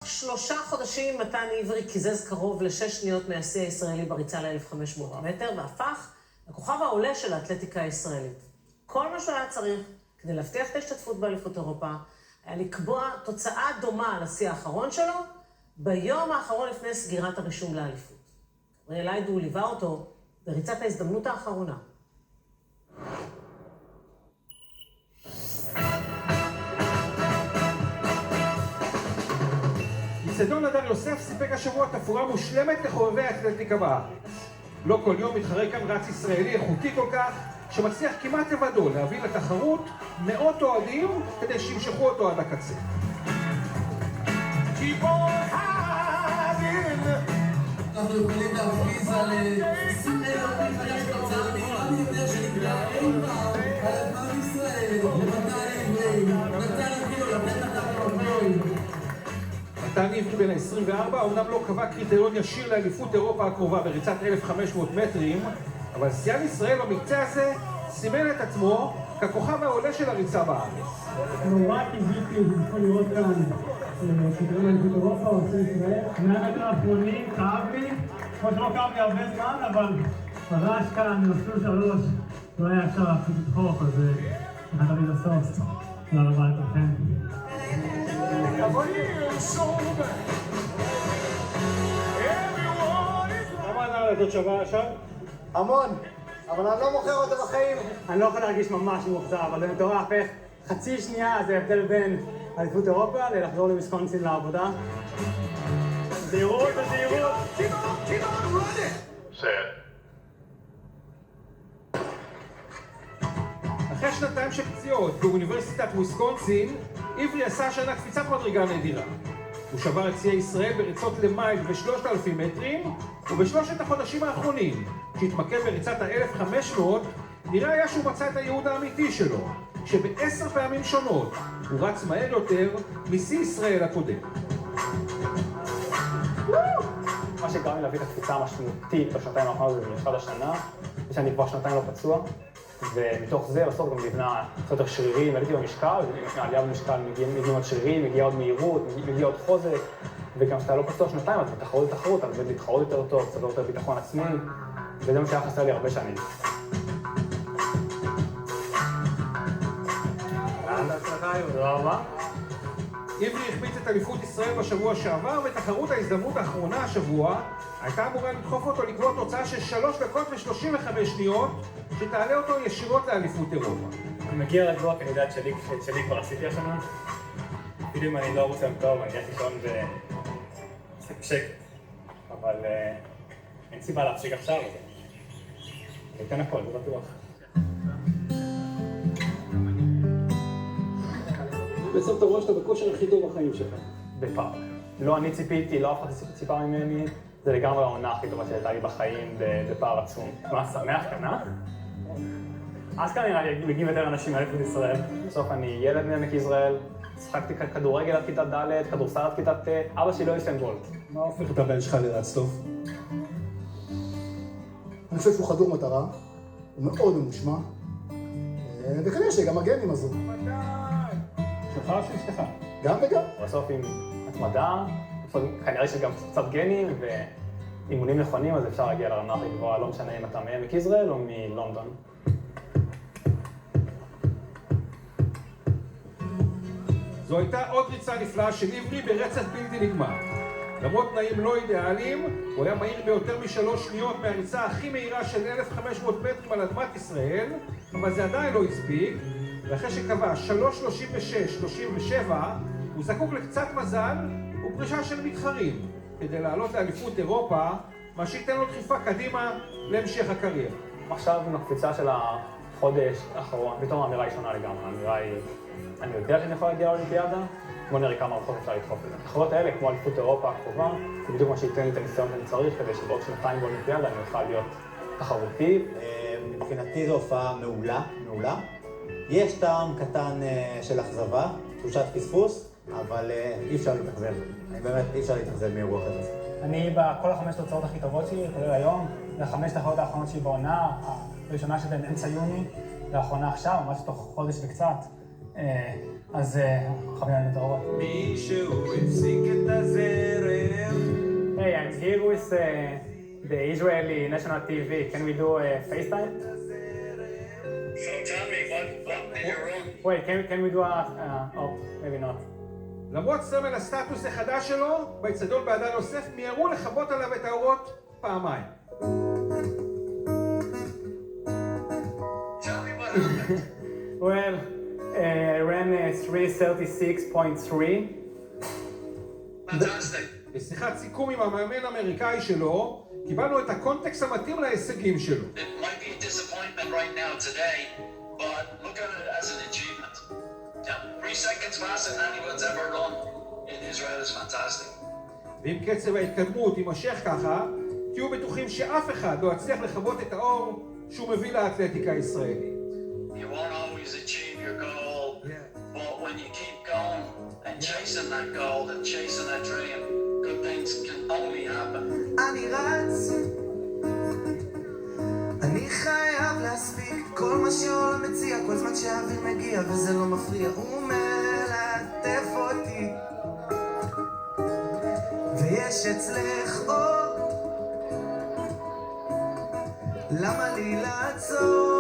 3 חודשים מתן עברי קיזז קרוב ל6 שניות מהשיא הישראלי בריצה ל-1500 מטר, והפך לכוכב העולה של האתלטיקה הישראלית. כל מה שהוא היה צריך כדי להבטיח את ההשתתפות באליפות אירופה, היה לקבוע תוצאה דומה לשיא האחרון שלו, ביום האחרון לפני סגירת הרישום לאליפות. גבריאל היידו ליווה אותו בריצת ההזדמנות האחרונה. אצטדיון הדר יוסף סיפק השבוע תפאורה מושלמת לחובבי האתלטיקה בארץ. לא כל יום מתחרה כאן רץ ישראלי איכותי כל כך, שמצליח כמעט לבדו להביא לתחרות מאות אוהדים כדי שימשכו אותו עד הקצה. אנחנו יכולים להפגיז על סמל אוהדים חדש תוצאה נראה ביותר שנקרא אי פעם על אדמת ישראל, למתן עברי, נתן אפילו לתת לתחרות נוי. מתן עברי בן ה-24 אומנם לא קבע קריטריון ישיר לאליפות אירופה הקרובה בריצת 1500 מטרים, אבל שיאן ישראל במקצה הזה סימן את עצמו ככוכב העולה של הריצה בארץ. נורא קיוויתי יכול לראות כאן קריטריון לאליפות אירופה או ארצי ישראל. 100 מטר האחרונים כאב לי, כמו שלא כאב לי הרבה זמן, אבל פרש כאן מסלול 3 לא היה אפשר להפסיק לדחוף, אז נתתי לסוף. תודה רבה לכולכם. כמה הנעל הזאת שווה עכשיו? המון, אבל אני לא מוכר אותו בחיים. אני לא יכול להרגיש ממש מאוכזב, אבל זה מטורף, איך חצי שנייה זה הבדל בין אליפות אירופה ללחזור לוויסקונסין לעבודה. זהירות וזהירות! אחרי שנתיים של פציעות באוניברסיטת וויסקונסין, עברי עשה השנה קפיצת מדרגה נדירה. הוא שבר את שיא ישראל בריצות למייל ב-3,000 מטרים, ובשלושת החודשים האחרונים, שהתמקד בריצת ה-1500, נראה היה שהוא מצא את הייעוד האמיתי שלו, שב10 פעמים שונות הוא רץ מהר יותר משיא ישראל הקודם. מה שגרם לי להביא את הקפיצה המשמעותית בשנתיים האחרונות זה במיוחד השנה, זה שאני כבר שנתיים לא פצוע, ומתוך זה בסוף גם נבנה קצת יותר שרירים, עליתי במשקל, העלייה במשקל מגיעים עוד שרירים, מגיע עוד מהירות, מגיע עוד חוזק, וגם כשאתה לא פצוע שנתיים, אז בתחרות לתחרות, אז להתחרות יותר טוב, קצת יותר ביטחון עצמי, וזה מה שהיה חסר לי הרבה שנים. תודה רבה. עברי החמיץ את אליפות ישראל בשבוע שעבר, ותחרות ההזדמנות האחרונה השבוע הייתה אמורה לדחוף אותו לקבוע תוצאה של 3 דקות ו35 שניות, שתעלה אותו ישירות לאליפות אירופה. אני מגיע לגבוה, כי אני יודע שלי כבר עשיתי השנה. אפילו אם אני לא רוצה טוב, אני אעשה שעון ועושה בשקט. אבל אין סיבה להפסיק עכשיו, אז אני אתן הכל, זה בטוח. בסוף אתה רואה שאתה בכושר הכי טוב בחיים שלך. בפארק. לא אני ציפיתי, לא אף אחד ציפה ממני. זה לגמרי העונה הכי טובה שהייתה לי בחיים בפער עצום. מה, שמח כאן, אה? אז כאן נראה לי מגיעים יותר אנשים מאליפות ישראל. בסוף אני ילד מעמק יזרעאל, שחקתי כדורגל עד כיתה ד', כדורסל עד כיתה ט', אבא שלי לא יסן בולט. מה הופך את הבן שלך לרץ טוב? אני חושב שהוא חדור מטרה, הוא מאוד ממושמע, וכנראה שגם הגנים הזו. שלך או של אשתך? גם וגם. בסוף עם התמדה, כנראה שגם קצת גנים ואימונים נכונים, אז אפשר להגיע לרמה הכי גבוהה, לא משנה אם אתה מעמק יזרעאל או מלונדון. זו הייתה עוד ריצה נפלאה של עברי ברצף בלתי נגמר. למרות תנאים לא אידיאליים, הוא היה מהיר ביותר מ3 שניות מהריצה הכי מהירה של 1500 מטרים על אדמת ישראל, אבל זה עדיין לא הספיק, ואחרי שקבע 3:36.37, הוא זקוק לקצת מזל ופרישה של מתחרים, כדי לעלות לאליפות אירופה, מה שייתן לו דחיפה קדימה להמשך הקריירה. עכשיו עם הקפיצה של החודש האחרון, פתאום האמירה היא שונה לגמרי. האמירה היא, אני יודע שאני יכול להגיע לאולימפיאדה, בוא נראה כמה רחוק אפשר לדחוף את זה. התחרות האלה, כמו אליפות אירופה הקרובה, זה בדיוק מה שייתן לי את הניסיון שאני צריך, כדי שבעוד שנתיים באולימפיאדה אני אוכל להיות תחרותי. מבחינתי זו הופעה מעולה. יש טעם קטן של אכזבה, תחושת פספוס, אבל אי אפשר להתאכזב. באמת אי אפשר להתאכזב מאירוע כזה. אני בכל 5 תוצאות הכי טובות שלי, כולל היום, זה 5 תחרות האחרונות שלי בעונה, הראשונה שבין אמצע יוני, לאחרונה עכשיו, ממש תוך חודש וקצת. אז חווינו את הרוב. מישהו הפסיק את הזרם. Hey, I'm here with the Israeli National TV. Can we do a FaceTime? So tell me, what did you wrong? Wait, can we do a... oh, maybe not. למרות סמל הסטטוס החדש שלו, באצטדיון בעדה נוסף מיהרו לכבות עליו את האורות פעמיים. Tell me what happened. Well, I ran 3:36.3. Fantastic. בשיחת סיכום עם המאמן האמריקאי שלו, קיבלנו את הקונטקסט המתאים להישגים שלו. It might be a disappointment right now today, but look at it as an achievement. Yeah, 3 seconds faster than anyone's ever done in Israel is fantastic. ואם קצב ההתקדמות יימשך ככה, תהיו בטוחים שאף אחד לא יצליח לכבות את האור שהוא מביא לאתלטיקה הישראלית. You won't always achieve your goal, but when you keep going and chasing that goal and chasing that dream, good things can only happen. אני רץ, אני חייב להספיק כל מה שהעולם מציע, כל זמן שהאוויר מגיע וזה לא מפריע, הוא מלטף אותי ויש אצלך אור, למה לי לעצור?